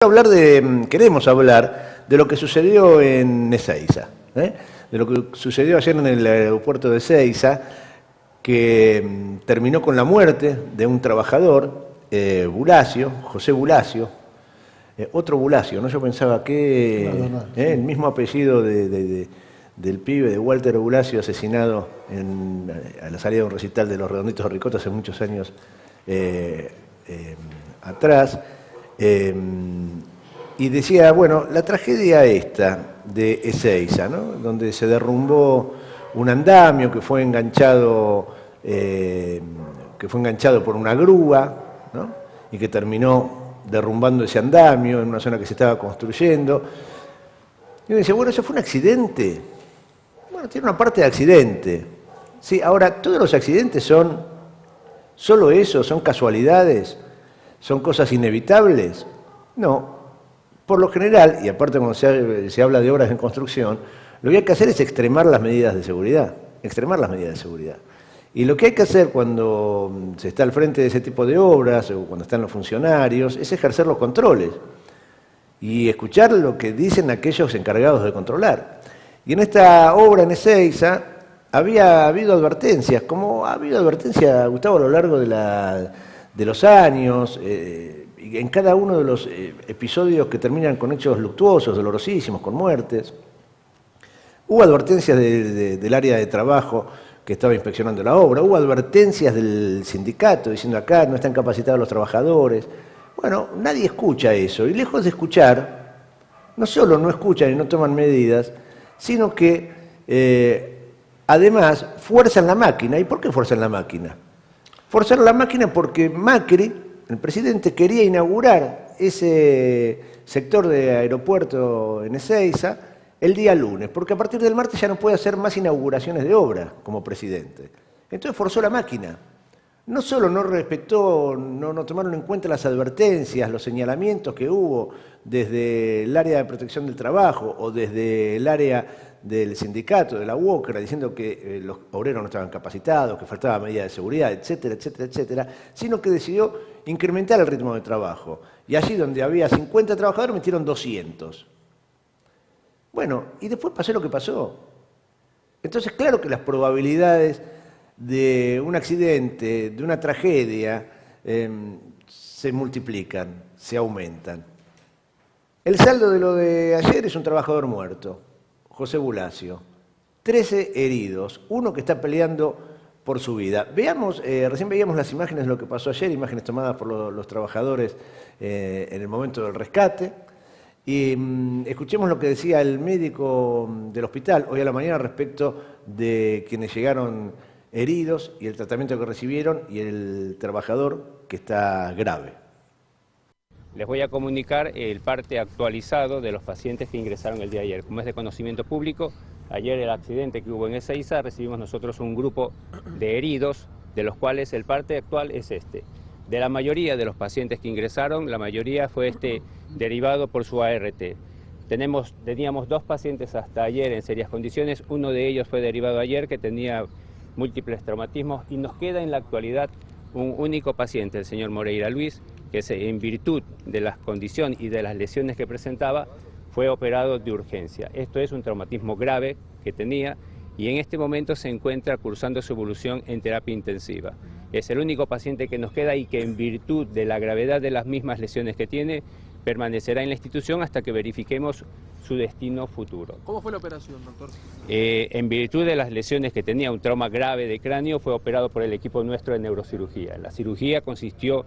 Queremos hablar de lo que sucedió en Ezeiza, de lo que sucedió ayer en el aeropuerto de Ezeiza, que terminó con la muerte de un trabajador, Bulacio, José Bulacio, otro Bulacio, ¿no? Yo pensaba que el mismo apellido del pibe, de Walter Bulacio, asesinado a la salida de un recital de los Redonditos de Ricota hace muchos años atrás. Y decía, bueno, la tragedia esta de Ezeiza, ¿no? Donde se derrumbó un andamio que fue enganchado por una grúa, ¿no? Y que terminó derrumbando ese andamio en una zona que se estaba construyendo. Y uno dice, bueno, ¿eso fue un accidente? Bueno, tiene una parte de accidente. Sí, ahora, ¿todos los accidentes son solo eso? ¿Son casualidades? ¿Son cosas inevitables? No. Por lo general, y aparte cuando se habla de obras en construcción, lo que hay que hacer es extremar las medidas de seguridad. Y lo que hay que hacer cuando se está al frente de ese tipo de obras, o cuando están los funcionarios, es ejercer los controles y escuchar lo que dicen aquellos encargados de controlar. Y en esta obra en Ezeiza había habido advertencias, como ha habido advertencias, Gustavo, a lo largo de los años, en cada uno de los episodios que terminan con hechos luctuosos, dolorosísimos, con muertes. Hubo advertencias del área de trabajo que estaba inspeccionando la obra, hubo advertencias del sindicato diciendo acá no están capacitados los trabajadores. Bueno, nadie escucha eso, y lejos de escuchar, no solo no escuchan y no toman medidas, sino que además fuerzan la máquina. ¿Y por qué fuerzan la máquina? Forzar la máquina porque Macri, el presidente, quería inaugurar ese sector de aeropuerto en Ezeiza el día lunes, porque a partir del martes ya no puede hacer más inauguraciones de obra como presidente. Entonces forzó la máquina. No solo no respetó, no tomaron en cuenta las advertencias, los señalamientos que hubo desde el área de protección del trabajo o desde el área del sindicato, de la UOCRA, diciendo que los obreros no estaban capacitados, que faltaba medida de seguridad, etcétera, etcétera, etcétera, sino que decidió incrementar el ritmo de trabajo. Y allí donde había 50 trabajadores metieron 200. Bueno, y después pasó lo que pasó. Entonces, claro que las probabilidades de un accidente, de una tragedia, se multiplican, se aumentan. El saldo de lo de ayer es un trabajador muerto, José Bulacio. 13 heridos, uno que está peleando por su vida. Veamos, recién veíamos las imágenes de lo que pasó ayer, imágenes tomadas por los trabajadores en el momento del rescate. Y escuchemos lo que decía el médico del hospital hoy a la mañana respecto de quienes llegaron heridos y el tratamiento que recibieron y el trabajador que está grave. Les voy a comunicar el parte actualizado de los pacientes que ingresaron el día de ayer. Como es de conocimiento público, ayer el accidente que hubo en Ezeiza recibimos nosotros un grupo de heridos, de los cuales el parte actual es este. De la mayoría de los pacientes que ingresaron, la mayoría fue derivado por su ART. Teníamos 2 pacientes hasta ayer en serias condiciones, uno de ellos fue derivado ayer que tenía múltiples traumatismos y nos queda en la actualidad un único paciente, el señor Moreira Luis, que en virtud de las condiciones y de las lesiones que presentaba, fue operado de urgencia. Esto es un traumatismo grave que tenía y en este momento se encuentra cursando su evolución en terapia intensiva. Es el único paciente que nos queda y que en virtud de la gravedad de las mismas lesiones que tiene, permanecerá en la institución hasta que verifiquemos su destino futuro. ¿Cómo fue la operación, doctor? En virtud de las lesiones que tenía, un trauma grave de cráneo, fue operado por el equipo nuestro de neurocirugía. La cirugía consistió,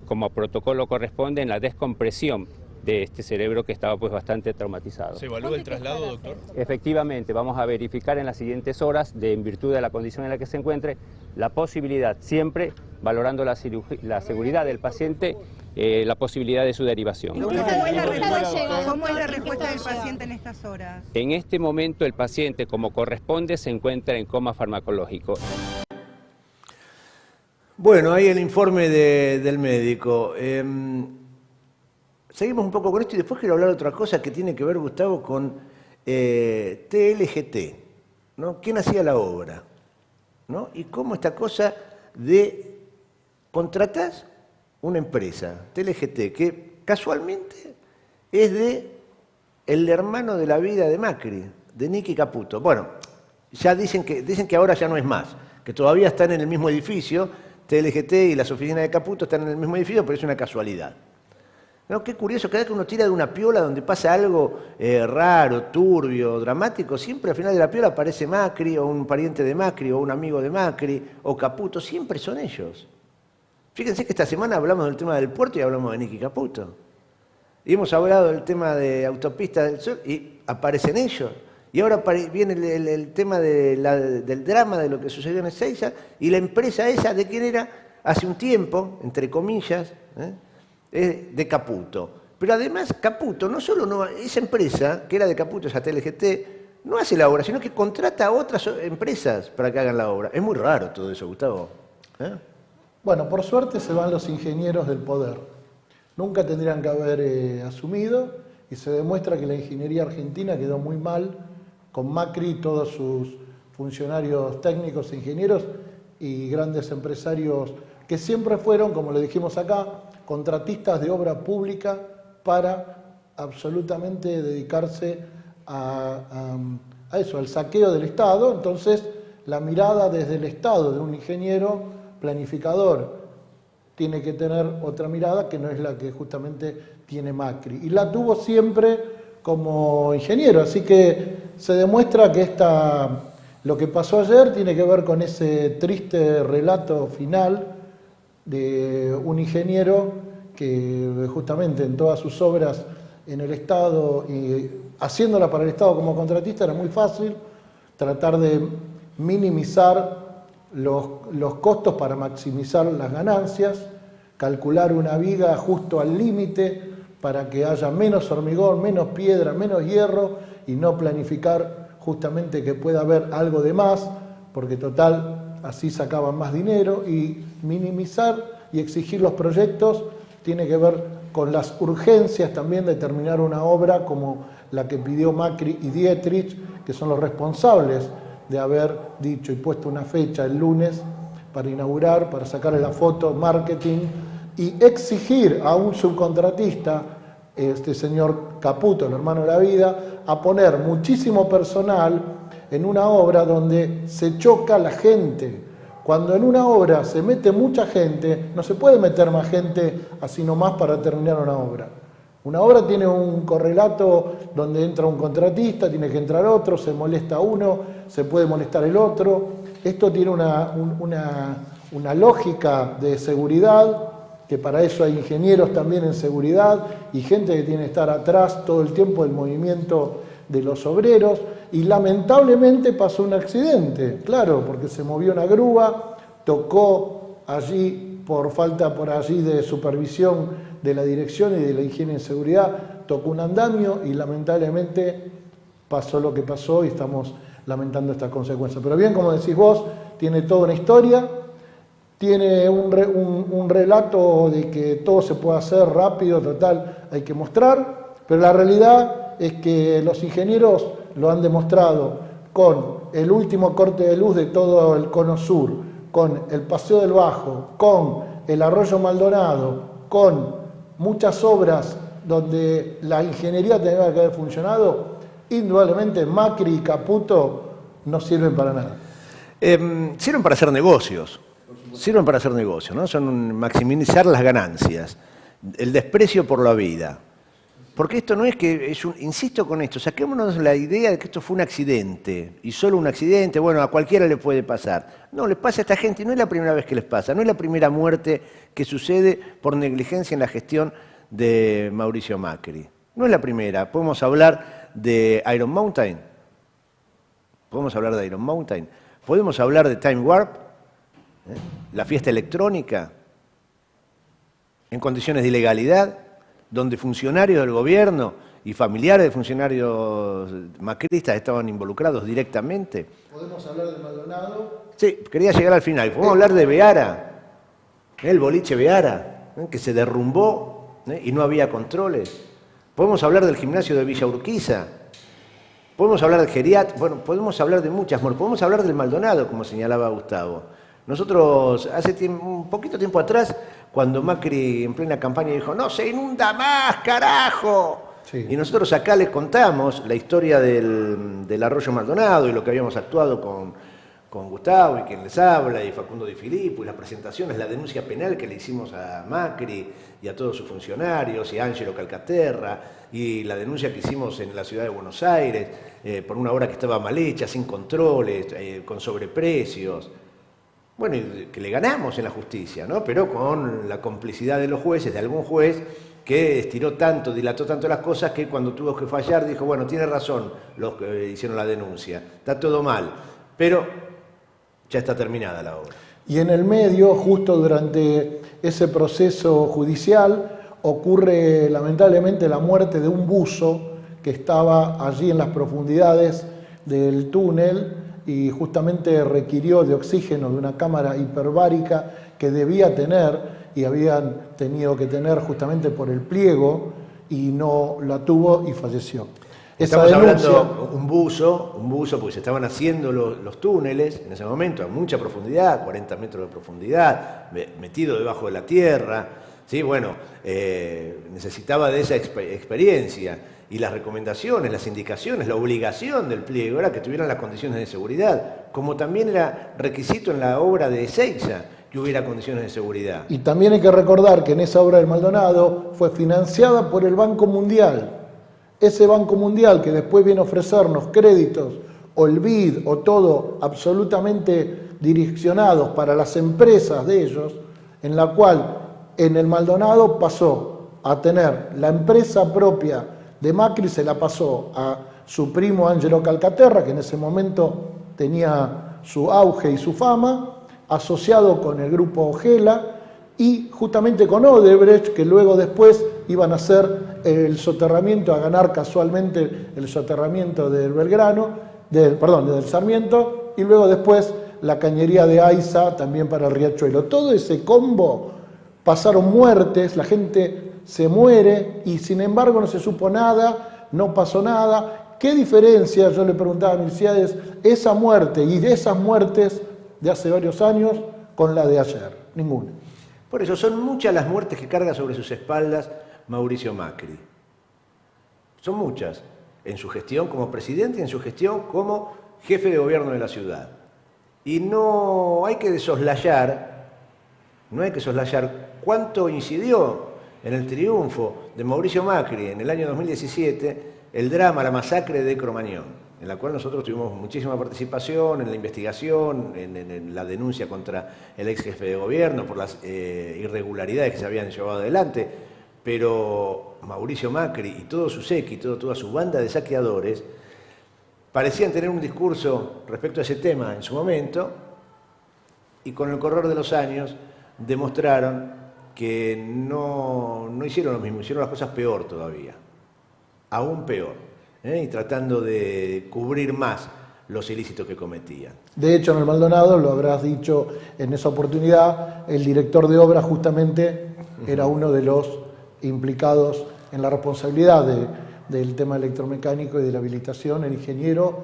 como protocolo corresponde, en la descompresión de este cerebro que estaba pues bastante traumatizado. ¿Se evalúa el traslado, doctor? Efectivamente, vamos a verificar en las siguientes horas, en virtud de la condición en la que se encuentre, la posibilidad, siempre valorando la seguridad del paciente, la posibilidad de su derivación. ¿Cómo es la respuesta del paciente en estas horas? En este momento el paciente, como corresponde, se encuentra en coma farmacológico. Bueno, ahí el informe del médico. Seguimos un poco con esto y después quiero hablar de otra cosa que tiene que ver, Gustavo, con TLGT, ¿no? ¿Quién hacía la obra? ¿No? Y cómo esta cosa de contratás una empresa, TLGT, que casualmente es de el hermano de la vida de Macri, de Nicky Caputo. Bueno, ya dicen que ahora ya no es más, que todavía están en el mismo edificio, TLGT y las oficinas de Caputo están en el mismo edificio, pero es una casualidad. ¿No? Qué curioso, cada vez que uno tira de una piola donde pasa algo raro, turbio, dramático, siempre al final de la piola aparece Macri, o un pariente de Macri, o un amigo de Macri, o Caputo, siempre son ellos. Fíjense que esta semana hablamos del tema del puerto y hablamos de Nicky Caputo. Y hemos hablado del tema de Autopista del Sur y aparecen ellos. Y ahora viene el tema del drama de lo que sucedió en Ezeiza y la empresa esa, ¿de quién era? Hace un tiempo, entre comillas, de Caputo. Pero además Caputo, no solo esa empresa, que era de Caputo, esa TLGT, no hace la obra, sino que contrata a otras empresas para que hagan la obra. Es muy raro todo eso, Gustavo. Bueno, por suerte se van los ingenieros del poder. Nunca tendrían que haber asumido y se demuestra que la ingeniería argentina quedó muy mal con Macri y todos sus funcionarios técnicos e ingenieros y grandes empresarios que siempre fueron, como le dijimos acá, contratistas de obra pública para absolutamente dedicarse a eso, al saqueo del Estado. Entonces, la mirada desde el Estado de un ingeniero planificador tiene que tener otra mirada que no es la que justamente tiene Macri. Y la tuvo siempre como ingeniero, así que se demuestra que lo que pasó ayer tiene que ver con ese triste relato final de un ingeniero que justamente en todas sus obras en el Estado y haciéndola para el Estado como contratista era muy fácil tratar de minimizar los costos para maximizar las ganancias, calcular una viga justo al límite para que haya menos hormigón, menos piedra, menos hierro y no planificar justamente que pueda haber algo de más, porque total así sacaban más dinero, y minimizar y exigir los proyectos tiene que ver con las urgencias también de terminar una obra como la que pidió Macri y Dietrich, que son los responsables de haber dicho y puesto una fecha el lunes para inaugurar, para sacarle la foto, marketing, y exigir a un subcontratista, este señor Caputo, el hermano de la vida, a poner muchísimo personal en una obra donde se choca la gente. Cuando en una obra se mete mucha gente, no se puede meter más gente así nomás para terminar una obra. Una obra tiene un correlato donde entra un contratista, tiene que entrar otro, se molesta uno, se puede molestar el otro. Esto tiene una lógica de seguridad, que para eso hay ingenieros también en seguridad y gente que tiene que estar atrás todo el tiempo del movimiento de los obreros. Y lamentablemente pasó un accidente, claro, porque se movió una grúa, tocó allí por falta por allí de supervisión de la dirección y de la higiene y seguridad, tocó un andamio y lamentablemente pasó lo que pasó y estamos lamentando estas consecuencias. Pero bien, como decís vos, tiene toda una historia, tiene un relato de que todo se puede hacer rápido, total, hay que mostrar, pero la realidad es que los ingenieros lo han demostrado con el último corte de luz de todo el cono sur, con el Paseo del Bajo, con el Arroyo Maldonado, con muchas obras donde la ingeniería tenía que haber funcionado. Indudablemente Macri y Caputo no sirven para nada. Sirven para hacer negocios. Sirven para hacer negocios, ¿no? Son maximizar las ganancias, el desprecio por la vida. Porque esto no es que, insisto con esto, saquémonos la idea de que esto fue un accidente, y solo un accidente, bueno, a cualquiera le puede pasar. No, les pasa a esta gente, y no es la primera vez que les pasa, no es la primera muerte que sucede por negligencia en la gestión de Mauricio Macri. No es la primera. Podemos hablar de Iron Mountain, podemos hablar de Time Warp, la fiesta electrónica, en condiciones de ilegalidad, donde funcionarios del gobierno y familiares de funcionarios macristas estaban involucrados directamente. ¿Podemos hablar de Maldonado? Sí, quería llegar al final. Podemos hablar de Beara, el boliche Beara, que se derrumbó y no había controles. Podemos hablar del gimnasio de Villa Urquiza. Podemos hablar de Geriat. Bueno, podemos hablar de muchas. Podemos hablar del Maldonado, como señalaba Gustavo. Nosotros, hace un poquito tiempo atrás, cuando Macri en plena campaña dijo, no se inunda más, carajo, Sí. Y nosotros acá les contamos la historia del Arroyo Maldonado y lo que habíamos actuado con Gustavo y quien les habla, y Facundo Di Filippo, y las presentaciones, la denuncia penal que le hicimos a Macri y a todos sus funcionarios, y a Angelo Calcaterra, y la denuncia que hicimos en la ciudad de Buenos Aires, por una obra que estaba mal hecha, sin controles, con sobreprecios. Bueno, y que le ganamos en la justicia, ¿no? Pero con la complicidad de los jueces, de algún juez que estiró tanto, dilató tanto las cosas, que cuando tuvo que fallar dijo, bueno, tiene razón los que hicieron la denuncia, está todo mal, pero ya está terminada la obra. Y en el medio, justo durante ese proceso judicial, ocurre lamentablemente la muerte de un buzo que estaba allí en las profundidades del túnel y justamente requirió de oxígeno de una cámara hiperbárica que debía tener y habían tenido que tener justamente por el pliego y no la tuvo y falleció. Estamos hablando un buzo, porque se estaban haciendo los túneles en ese momento a mucha profundidad, 40 metros de profundidad, metido debajo de la tierra. Sí, bueno, necesitaba de esa experiencia y las recomendaciones, las indicaciones, la obligación del pliego era que tuvieran las condiciones de seguridad, como también era requisito en la obra de Ezeiza que hubiera condiciones de seguridad. Y también hay que recordar que en esa obra del Maldonado fue financiada por el Banco Mundial. Ese Banco Mundial que después viene a ofrecernos créditos o el BID o todo absolutamente direccionados para las empresas de ellos, en la cual en el Maldonado pasó a tener la empresa propia de Macri, se la pasó a su primo Angelo Calcaterra, que en ese momento tenía su auge y su fama, asociado con el grupo Gela y justamente con Odebrecht, que luego después iban a hacer el soterramiento, a ganar casualmente el soterramiento del del Sarmiento, y luego después la cañería de Aiza también para el Riachuelo. Todo ese combo pasaron muertes, la gente se muere y sin embargo no se supo nada, no pasó nada. ¿Qué diferencia, yo le preguntaba a Milciades, esa muerte y de esas muertes de hace varios años con la de ayer? Ninguna. Por eso son muchas las muertes que carga sobre sus espaldas Mauricio Macri. Son muchas, en su gestión como presidente y en su gestión como jefe de gobierno de la ciudad. Y no hay que soslayar cuánto incidió en el triunfo de Mauricio Macri en el año 2017 el drama, la masacre de Cromañón, en la cual nosotros tuvimos muchísima participación en la investigación, en la denuncia contra el ex jefe de gobierno por las irregularidades que se habían llevado adelante, pero Mauricio Macri y todo su séquito, toda su banda de saqueadores, parecían tener un discurso respecto a ese tema en su momento, y con el correr de los años demostraron que no hicieron lo mismo, hicieron las cosas peor todavía, aún peor, y tratando de cubrir más los ilícitos que cometían. De hecho, en el Maldonado, lo habrás dicho en esa oportunidad, el director de obra justamente era uno de los implicados en la responsabilidad del tema electromecánico y de la habilitación, el ingeniero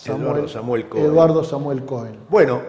Eduardo Samuel Cohen. Bueno,